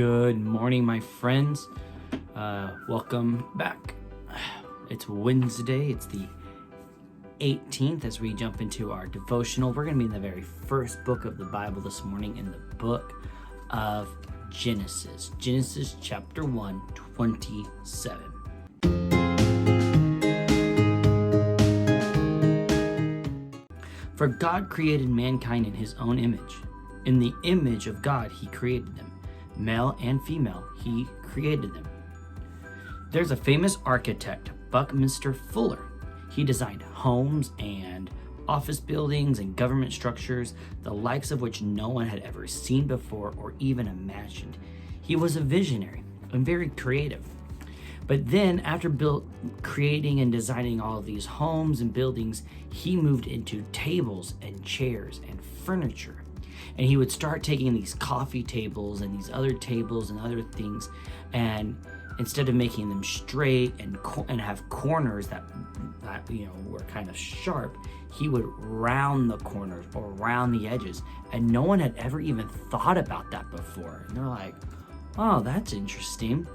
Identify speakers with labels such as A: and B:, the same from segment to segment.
A: Good morning, my friends. Welcome back. It's Wednesday. It's the 18th as we jump into our devotional. We're going to be in the very first book of the Bible this morning, in the book of Genesis. Genesis chapter 1, 27. For God created mankind in his own image. In the image of God, he created them. Male and female, he created them. There's a famous architect, Buckminster Fuller. He designed homes and office buildings and government structures, the likes of which no one had ever seen before or even imagined. He was a visionary and very creative. But then, after creating and designing all of these homes and buildings, he moved into tables and chairs and furniture. And he would start taking these coffee tables and these other tables and other things, and instead of making them straight and have corners that were kind of sharp, he would round the corners or round the edges. And no one had ever even thought about that before. And they're like, "Oh, that's interesting."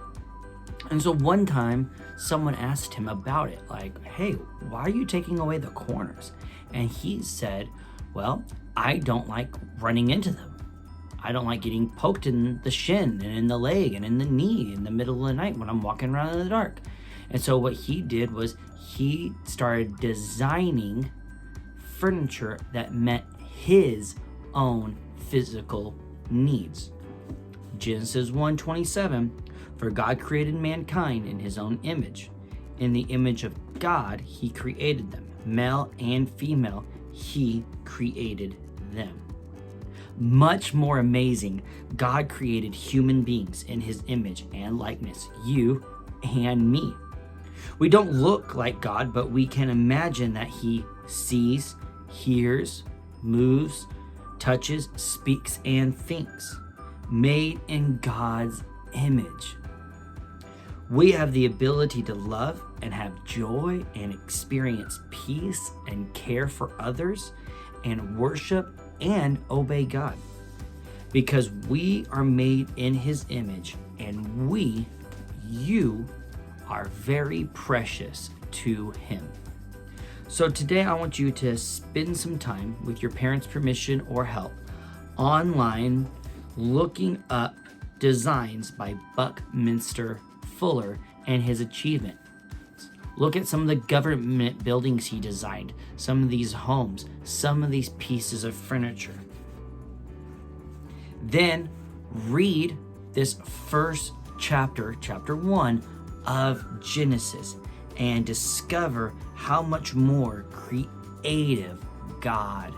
A: And so one time, someone asked him about it, like, "Hey, why are you taking away the corners?" And he said, "Well, I don't like running into them. I don't like getting poked in the shin and in the leg and in the knee in the middle of the night when I'm walking around in the dark." And so what he did was he started designing furniture that met his own physical needs. Genesis 1:27, for God created mankind in his own image. In the image of God, he created them. Male and female, he created them. Much more amazing, God created human beings in his image and likeness, you and me. We don't look like God, but we can imagine that he sees, hears, moves, touches, speaks, and thinks. Made in God's image. We have the ability to love and have joy and experience peace and care for others and worship and obey God, because we are made in his image, and you are very precious to him. So today I want you to spend some time, with your parents' permission or help, online looking up designs by Buckminster Fuller and his achievement. Look at some of the government buildings he designed, some of these homes, some of these pieces of furniture. Then read this first chapter 1 of Genesis, and discover how much more creative God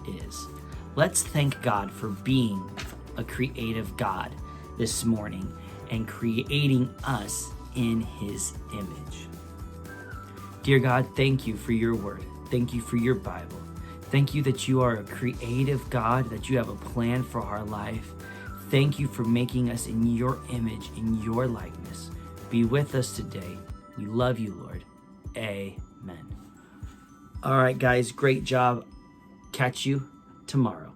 A: is. Let's thank God for being a creative God this morning and creating us in his image. Dear God, thank you for your word. Thank you for your Bible. Thank you that you are a creative God, that you have a plan for our life. Thank you for making us in your image, in your likeness. Be with us today. We love you, Lord. Amen. All right, guys, great job. Catch you tomorrow.